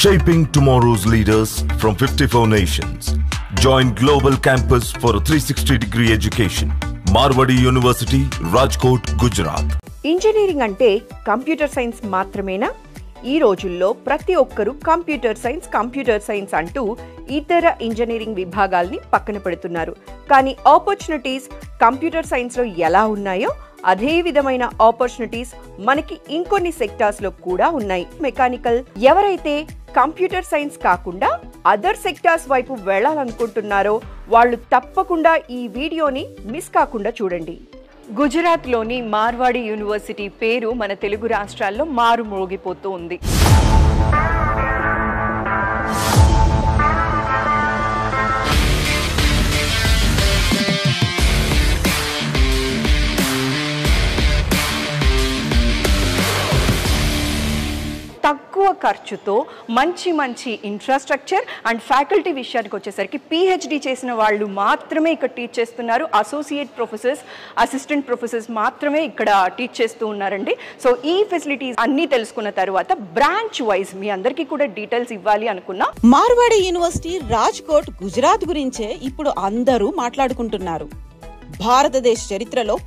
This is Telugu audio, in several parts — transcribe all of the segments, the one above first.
Shaping tomorrow's leaders from 54 nations. Join Global Campus for a 360-degree education. Marwadi University, Rajkot, Gujarat. Engineering అంటే కంప్యూటర్ సైన్స్ మాత్రమేనా? ఈ రోజుల్లో ప్రతి ఒక్కరూ కంప్యూటర్ సైన్స్ అంటూ ఇతర ఇంజనీరింగ్ విభాగాల్ని పక్కన పెడుతున్నారు. కానీ ఆపర్చునిటీస్ కంప్యూటర్ సైన్స్లో ఎలా ఉన్నాయో అదే విధమైన ఆపర్చునిటీస్ మనకి ఇంకొన్ని సెక్టార్స్లో కూడా ఉన్నాయి. మెకానికల్ ఎవరైతే కంప్యూటర్ సైన్స్ కాకుండా అదర్ సెక్టార్స్ వైపు వెళ్ళాలనుకుంటున్నారో వాళ్ళు తప్పకుండా ఈ వీడియోని మిస్ కాకుండా చూడండి. గుజరాత్లోని మార్వాడి యూనివర్సిటీ పేరు మన తెలుగు రాష్ట్రాల్లో మారుమోగిపోతూ ఉంది. తక్కువ ఖర్చుతో మంచి ఇన్ఫ్రాస్ట్రక్చర్ అండ్ ఫ్యాకల్టీ విషయానికి వచ్చేసరికి పిహెచ్డి చేసిన వాళ్ళు మాత్రమే ఇక్కడ టీచ్ చేస్తున్నారు. అసోసియేట్ ప్రొఫెసర్స్, అసిస్టెంట్ ప్రొఫెసర్స్ మాత్రమే ఇక్కడ టీచ్ చేస్తూ ఉన్నారండి. సో ఈ ఫెసిలిటీస్ అన్నీ తెలుసుకున్న తర్వాత బ్రాంచ్ వైజ్ మీ అందరికీ కూడా డీటెయిల్స్ ఇవ్వాలి అనుకున్నా. మార్వాడి యూనివర్సిటీ రాజ్కోట్ గుజరాత్ గురించే ఇప్పుడు అందరూ మాట్లాడుకుంటున్నారు. భారతదేశ చరిత్రలో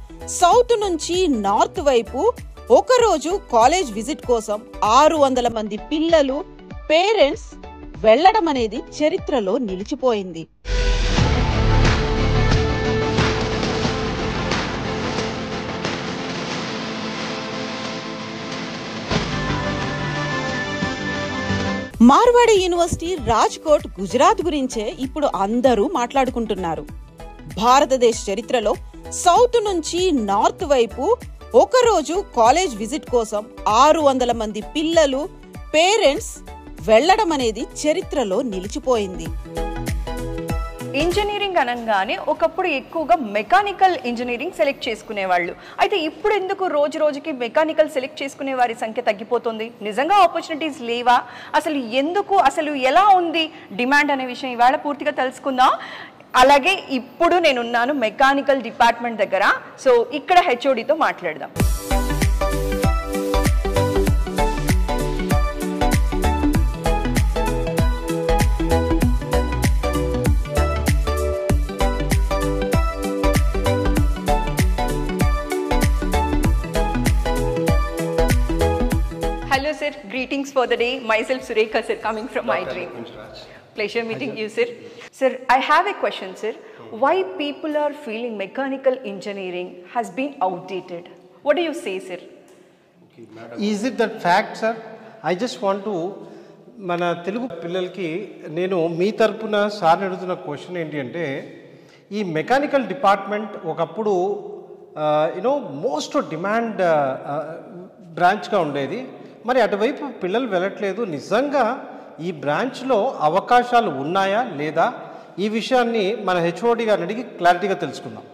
సౌత్ నుంచి నార్త్ వైపు ఒకరోజు కాలేజ్ విజిట్ కోసం 600 మంది పిల్లలు, పేరెంట్స్ వెళ్లడం అనేది చరిత్రలో నిలిచిపోయింది. మార్వాడి యూనివర్సిటీ రాజ్కోట్ గుజరాత్ గురించే ఇప్పుడు అందరూ మాట్లాడుకుంటున్నారు. భారతదేశ చరిత్రలో సౌత్ నుంచి నార్త్ వైపు ఒకరోజు కాలేజ్ విజిట్ కోసం 600 మంది పిల్లలు, పేరెంట్స్ వెళ్లడం అనేది చరిత్రలో నిలిచిపోయింది. ఇంజనీరింగ్ అనగానే ఒకప్పుడు ఎక్కువగా మెకానికల్ ఇంజనీరింగ్ సెలెక్ట్ చేసుకునేవాళ్ళు. అయితే ఇప్పుడు ఎందుకు రోజుకి మెకానికల్ సెలెక్ట్ చేసుకునే వారి సంఖ్య తగ్గిపోతుంది? నిజంగా ఆపర్చునిటీస్ లేవా? అసలు ఎలా ఉంది డిమాండ్ అనే విషయం ఇవాళ పూర్తిగా తెలుసుకుందాం. అలాగే ఇప్పుడు నేనున్నాను మెకానికల్ డిపార్ట్మెంట్ దగ్గర. సో ఇక్కడ హెచ్ఓడితో మాట్లాడదాం. Hello sir, greetings for the day. Myself Surekha sir, coming from my dream. Pleasure meeting you sir. Sir, I have a question sir. Why people are feeling mechanical engineering has been outdated? What do you say sir? Okay, madam. Is it that fact sir? I just want to మన తెలుగు పిల్లలకి నేను మీ తరపున సార్ అడుగుతున్న క్వశ్చన్ ఏంటి అంటే, ఈ మెకానికల్ డిపార్ట్మెంట్ ఒకప్పుడు మోస్ట్ డిమాండ్ బ్రాంచ్గా ఉండేది. మరి అటువైపు పిల్లలు వెళ్ళట్లేదు. నిజంగా ఈ బ్రాంచ్లో అవకాశాలు ఉన్నాయా లేదా, ఈ విషయాన్ని మన హెచ్ఓడి గారిని అడిగి క్లారిటీగా తెలుసుకుందాం.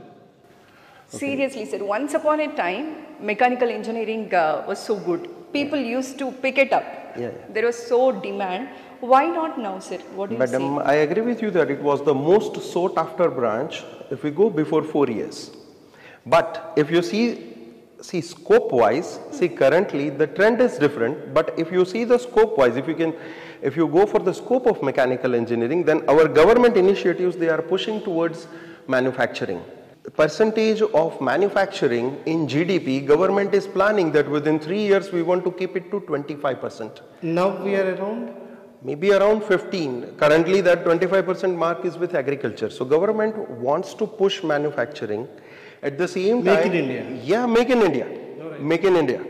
Seriously sir, once upon a time mechanical engineering was so good. People used to pick it up. There was so demand. Why not now sir? What do you say? Madam, I agree with you that it was the most sought after branch if we go before 4 years. But if you see scope wise, currently the trend is different, but if you see the scope wise, if you go for the scope of mechanical engineering, then our government initiatives, they are pushing towards manufacturing. Percentage of manufacturing in GDP, government is planning that within 3 years we want to keep it to 25%. Now we are around? Maybe around 15. Currently that 25% mark is with agriculture. So government wants to push manufacturing. At the same time, make in India. Yeah, make in India. Right. Make in India.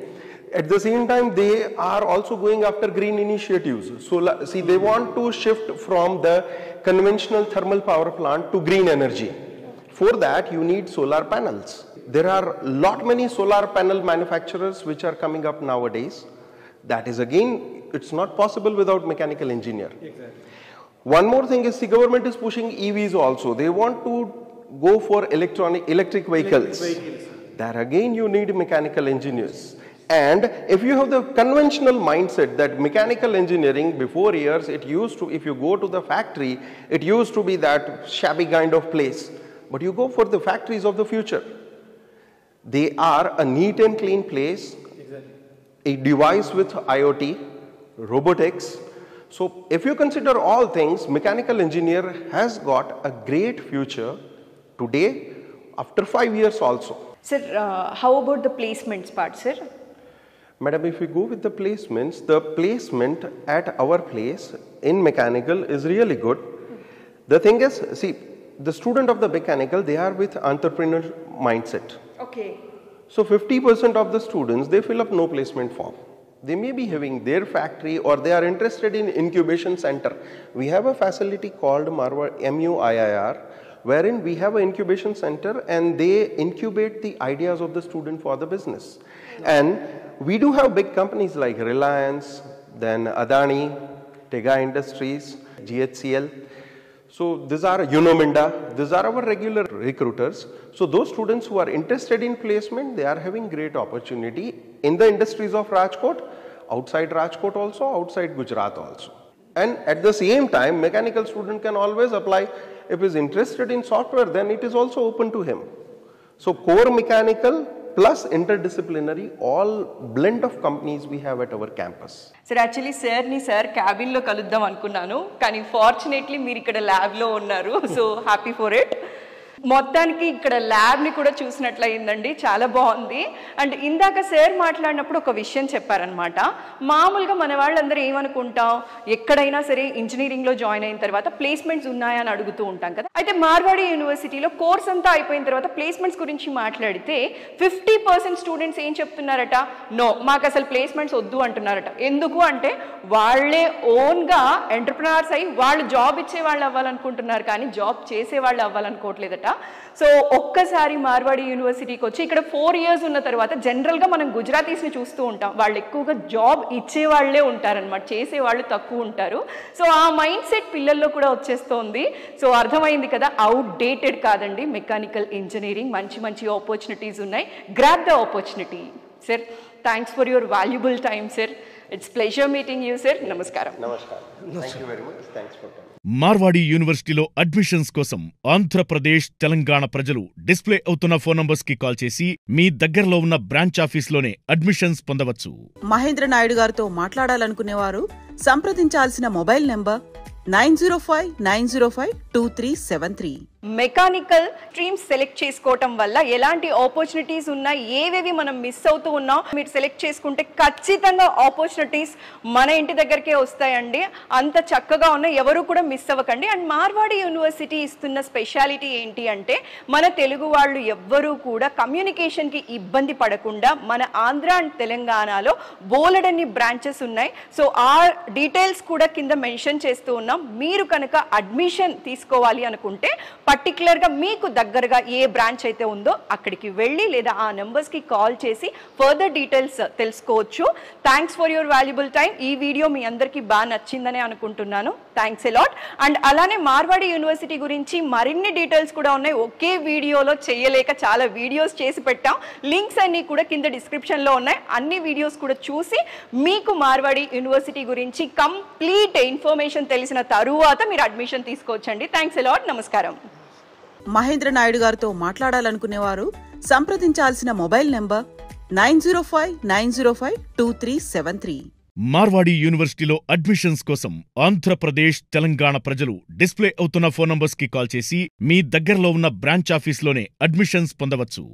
At the same time, they are also going after green initiatives. So see, they want to shift from the conventional thermal power plant to green energy. For that, you need solar panels. There are many solar panel manufacturers which are coming up nowadays. That is again, it's not possible without mechanical engineer. Exactly. One more thing is the government is pushing EVs also. They want to go for electric vehicles. There again you need mechanical engineers. And if you have the conventional mindset that mechanical engineering before years, it used to, if you go to the factory, it used to be that shabby kind of place. But you go for the factories of the future. They are a neat and clean place, a device with IoT, robotics. So if you consider all things, mechanical engineer has got a great future today, after 5 years also. Sir, how about the placements part, sir? Madam, if we go with the placements, the placement at our place in mechanical is really good. The thing is, see, the student of the mechanical, they are with entrepreneur mindset. Okay. So 50% of the students, they fill up no placement form. They may be having their factory or they are interested in incubation center. We have a facility called Marwadi MUIIR, wherein we have an incubation center and they incubate the ideas of the student for the business. And we do have big companies like Reliance, then Adani, Tega Industries, GHCL. So these are Unominda, these are our regular recruiters. So those students who are interested in placement, they are having great opportunity in the industries of Rajkot, outside Rajkot also, outside Gujarat also. And at the same time, mechanical student can always apply. If he is interested in software, then it is also open to him. So core mechanical plus interdisciplinary, all blend of companies we have at our campus. Sir, actually sir cabin lo kaluddam anukunnanu, kani fortunately meer ikkada lab lo unnaru, so happy for it. మొత్తానికి ఇక్కడ ల్యాబ్ని కూడా చూసినట్లయిందండి, చాలా బాగుంది. అండ్ ఇందాక సార్ మాట్లాడినప్పుడు ఒక విషయం చెప్పారనమాట. మామూలుగా మన వాళ్ళందరూ ఏమనుకుంటాం, ఎక్కడైనా సరే ఇంజనీరింగ్లో జాయిన్ అయిన తర్వాత ప్లేస్మెంట్స్ ఉన్నాయా అని అడుగుతూ ఉంటాం కదా. అయితే మార్వాడి యూనివర్సిటీలో కోర్స్ అంతా అయిపోయిన తర్వాత ప్లేస్మెంట్స్ గురించి మాట్లాడితే 50% స్టూడెంట్స్ ఏం చెప్తున్నారట, నో మాకు అసలు ప్లేస్మెంట్స్ వద్దు అంటున్నారట. ఎందుకు అంటే వాళ్ళే ఓన్గా ఎంటర్ప్రినర్స్ అయ్యి వాళ్ళు జాబ్ ఇచ్చే వాళ్ళు అవ్వాలనుకుంటున్నారు, కానీ జాబ్ చేసే వాళ్ళు అవ్వాలనుకోవట్లేదట. సో ఒక్కసారి మార్వాడి యూనివర్సిటీకి వచ్చి ఇక్కడ 4 years ఉన్న తర్వాత జనరల్గా మనం గుజరాతీస్ని చూస్తూ ఉంటాం, వాళ్ళు ఎక్కువగా జాబ్ ఇచ్చే వాళ్ళే ఉంటారనమాట, చేసే వాళ్ళు తక్కువ ఉంటారు. సో ఆ మైండ్ సెట్ పిల్లల్లో కూడా వచ్చేస్తోంది. సో అర్థమైంది కదా, అవుట్డేటెడ్ కాదండి మెకానికల్ ఇంజనీరింగ్, మంచి మంచి ఆపర్చునిటీస్ ఉన్నాయి. Grab the opportunity. Sir, thanks for your valuable time sir. It's pleasure meeting you sir. నమస్కారం. నమస్కారం. Thank you very much. Thanks for Marwadi యూనివర్సిటీలో అడ్మిషన్స్ కోసం ఆంధ్రప్రదేశ్, తెలంగాణ ప్రజలు డిస్ప్లే అవుతున్న ఫోన్ నంబర్స్ కి కాల్ చేసి మీ దగ్గరలో ఉన్న బ్రాంచ్ ఆఫీస్లోనే అడ్మిషన్స్ పొందవచ్చు. మహేంద్ర నాయుడు గారితో మాట్లాడాలనుకునేవారు సంప్రదించాల్సిన mobile number 9059052373. Mechanical streams select చేసుకోవటం వల్ల ఎలాంటి ఆపర్చునిటీస్ ఉన్నాయి, ఏవేవి మనం మిస్ అవుతూ ఉన్నాం, మీరు సెలెక్ట్ చేసుకుంటే ఖచ్చితంగా ఆపర్చునిటీస్ మన ఇంటి దగ్గరికే వస్తాయండి. అంత చక్కగా ఉన్నాయి, ఎవరు కూడా మిస్ అవ్వకండి. అండ్ మార్వాడి యూనివర్సిటీ ఇస్తున్న స్పెషాలిటీ ఏంటి అంటే, మన తెలుగు వాళ్ళు ఎవ్వరూ కూడా కమ్యూనికేషన్కి ఇబ్బంది పడకుండా మన ఆంధ్ర అండ్ తెలంగాణలో బోలెడన్ని బ్రాంచెస్ ఉన్నాయి. సో ఆ డీటెయిల్స్ కూడా కింద మెన్షన్ చేస్తూ ఉన్నాం. మీరు కనుక అడ్మిషన్ తీసుకోవాలి అనుకుంటే పర్టికులర్గా మీకు దగ్గరగా ఏ బ్రాంచ్ అయితే ఉందో అక్కడికి వెళ్ళి లేదా ఆ నెంబర్స్కి కాల్ చేసి ఫర్దర్ డీటెయిల్స్ తెలుసుకోవచ్చు. Thanks for your valuable time. ఈ వీడియో మీ అందరికీ బాగా నచ్చిందని అనుకుంటున్నాను. Thanks a lot. అండ్ అలానే మార్వాడి యూనివర్సిటీ గురించి మరిన్ని డీటెయిల్స్ కూడా ఉన్నాయి, ఒకే వీడియోలో చేయలేక చాలా వీడియోస్ చేసి పెట్టాం. లింక్స్ అన్నీ కూడా కింద డిస్క్రిప్షన్లో ఉన్నాయి. అన్ని వీడియోస్ కూడా చూసి మీకు మార్వాడి యూనివర్సిటీ గురించి కంప్లీట్ ఇన్ఫర్మేషన్ తెలిసిన తరువాత మీరు అడ్మిషన్ తీసుకోవచ్చండి. Thanks a lot. నమస్కారం. మహేంద్ర నాయుడు గారితో మాట్లాడాలనుకునేవారు సంప్రదించాల్సిన మొబైల్ నెంబర్ 9059052373. మార్వాడి యూనివర్సిటీలో అడ్మిషన్స్ కోసం ఆంధ్రప్రదేశ్, తెలంగాణ ప్రజలు డిస్ప్లే అవుతున్న ఫోన్ నంబర్స్ కి కాల్ చేసి మీ దగ్గరలో ఉన్న బ్రాంచ్ ఆఫీస్లోనే అడ్మిషన్స్ పొందవచ్చు.